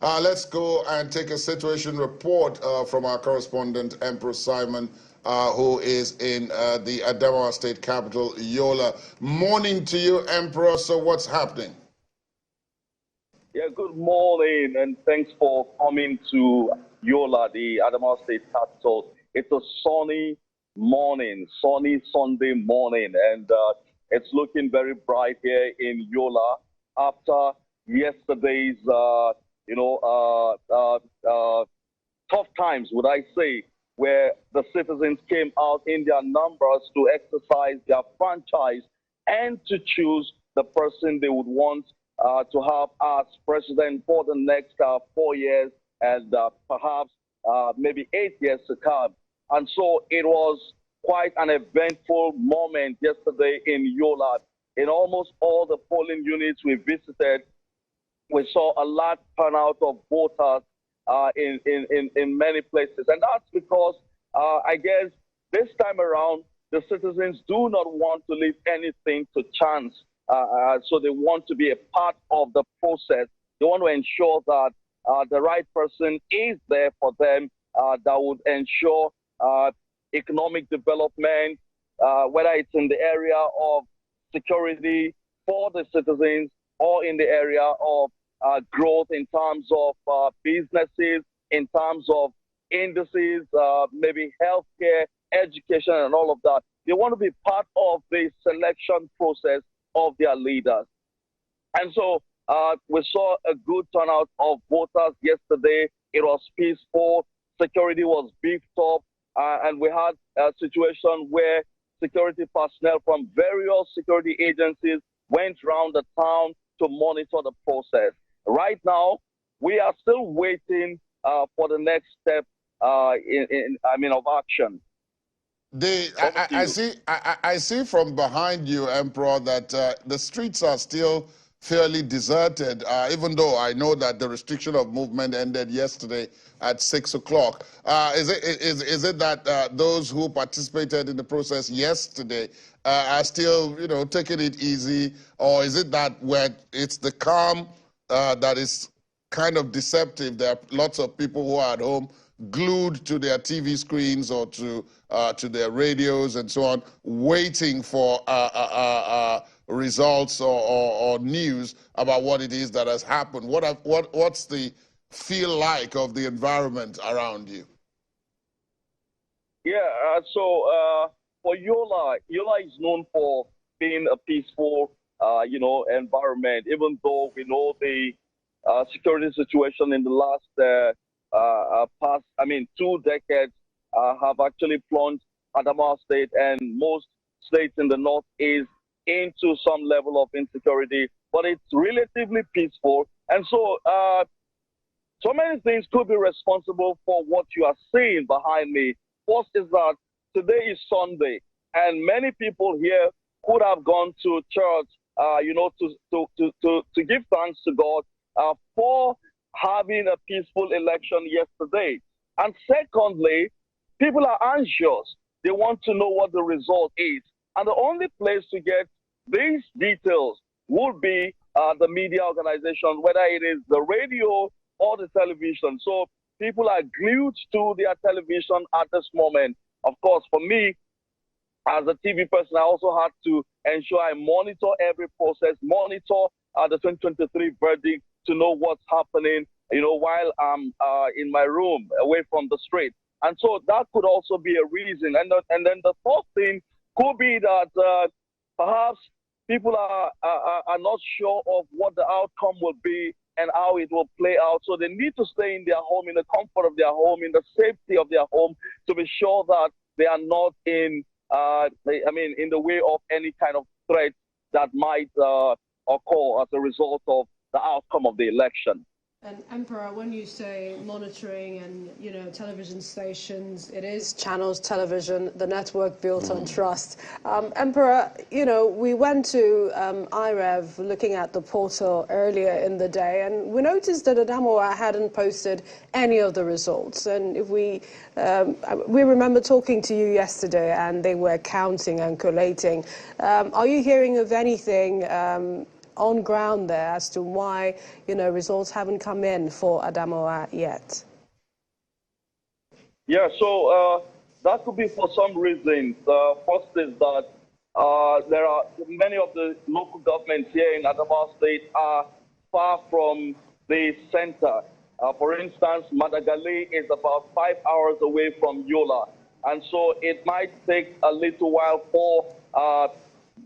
Let's go and take a situation report from our correspondent, Emperor Simon, who is in the Adamawa state capital, Yola. Morning to you, Emperor. So what's happening? Yeah, good morning, and thanks for coming to Yola, the Adamawa state capital. It's a sunny morning, sunny Sunday morning, and it's looking very bright here in Yola after yesterday's, tough times, would I say, where the citizens came out in their numbers to exercise their franchise and to choose the person they would want to have as president for the next 4 years and perhaps maybe 8 years to come. And so it was quite an eventful moment yesterday in Yola. In almost all the polling units we visited, we saw a large turnout of voters in many places. And that's because I guess this time around, the citizens do not want to leave anything to chance. So they want to be a part of the process. They want to ensure that the right person is there for them that would ensure economic development, whether it's in the area of security for the citizens or in the area of growth in terms of businesses, in terms of industries, maybe healthcare, education, and all of that. They want to be part of the selection process of their leaders. And so we saw a good turnout of voters yesterday. It was peaceful. Security was beefed up. And we had a situation where security personnel from various security agencies went around the town to monitor the process. Right now, we are still waiting for the next step of action. I see from behind you, Emperor, that the streets are still fairly deserted, even though I know that the restriction of movement ended yesterday at 6 o'clock. Is it that those who participated in the process yesterday are still, taking it easy, or is it that it's the calm that is kind of deceptive? There are lots of people who are at home glued to their TV screens or to their radios and so on, waiting for results or news about what it is that has happened. What's the feel like of the environment around you? Yeah, so for Yola is known for being a peaceful, environment, even though we know the security situation in the last past 2 decades have actually plunged Adamawa State and most states in the northeast into some level of insecurity, but it's relatively peaceful. And so so many things could be responsible for what you are seeing behind me. First is that today is Sunday, and many people here could have gone to church, to give thanks to God for having a peaceful election yesterday. And secondly, people are anxious. They want to know what the result is. And the only place to get these details would be the media organization, whether it is the radio or the television. So people are glued to their television at this moment. Of course, for me, as a TV person, I also had to ensure I monitor every process, monitor the 2023 verdict to know what's happening, while I'm in my room away from the street. And so that could also be a reason. And then the fourth thing could be that perhaps people are not sure of what the outcome will be and how it will play out. So they need to stay in their home, in the comfort of their home, in the safety of their home, to be sure that they are not in the way of any kind of threat that might occur as a result of the outcome of the election. And Emperor, when you say monitoring and, television stations, it is Channels Television, the network built on trust. Emperor, we went to IREV looking at the portal earlier in the day, and we noticed that Adamawa hadn't posted any of the results. And if we remember talking to you yesterday, and they were counting and collating. Are you hearing of anything on ground there as to why, results haven't come in for Adamawa yet? Yeah, so that could be for some reasons. First is that there are many of the local governments here in Adamawa State are far from the center. For instance, Madagali is about 5 hours away from Yola. And so it might take a little while for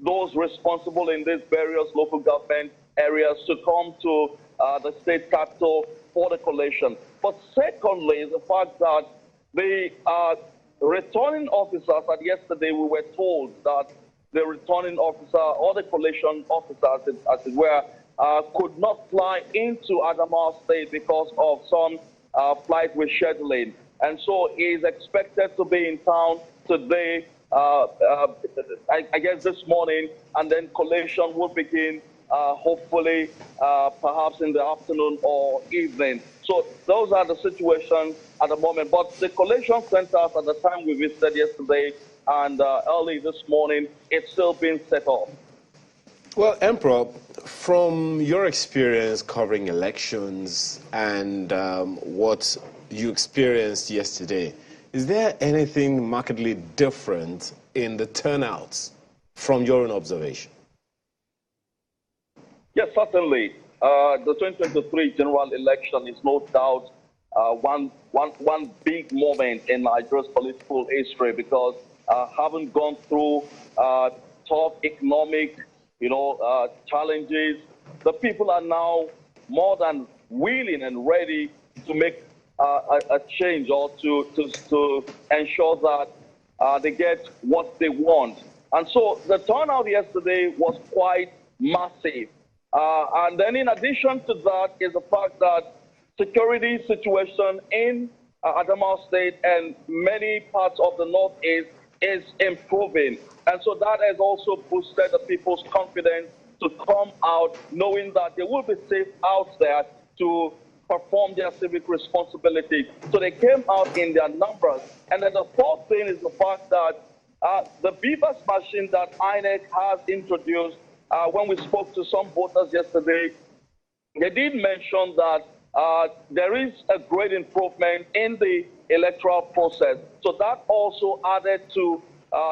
those responsible in these various local government areas to come to the state capital for the collation. But secondly, the fact that the returning officers, and yesterday we were told that the returning officer or the collation officer, as it were, could not fly into Adamawa State because of some flight rescheduling. And so he is expected to be in town today, I guess this morning, and then collation will begin hopefully perhaps in the afternoon or evening. So those are the situations at the moment. But the collation centers at the time we visited yesterday and early this morning, it's still being set up. Well, Emperor, from your experience covering elections and what you experienced yesterday, is there anything markedly different in the turnouts from your own observation? Yes, certainly. The 2023 general election is no doubt one big moment in Nigeria's political history because having gone through tough economic challenges, the people are now more than willing and ready to make a change or to ensure that they get what they want. And so the turnout yesterday was quite massive. And then in addition to that is the fact that security situation in Adamawa State and many parts of the Northeast is improving. And so that has also boosted the people's confidence to come out knowing that they will be safe out there to perform their civic responsibility. So they came out in their numbers. And then the fourth thing is the fact that the Beavers machine that INEC has introduced, when we spoke to some voters yesterday, they did mention that there is a great improvement in the electoral process. So that also added to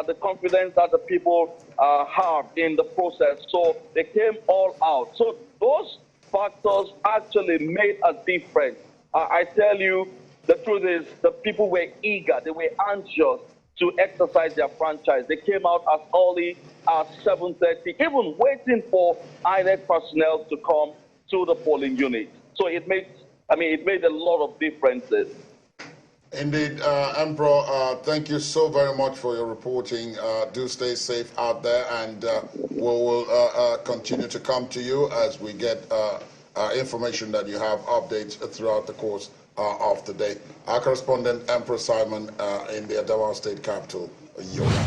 the confidence that the people have in the process. So they came all out. So those factors actually made a difference. I tell you, the truth is the people were eager, they were anxious to exercise their franchise. They came out as early as 7:30, even waiting for INEC personnel to come to the polling unit. So it made a lot of differences. Indeed, Emperor, thank you so very much for your reporting. Do stay safe out there, and we will continue to come to you as we get information that you have, updates throughout the course of the day. Our correspondent, Emperor Simon, in the Adamawa State capital, Yola.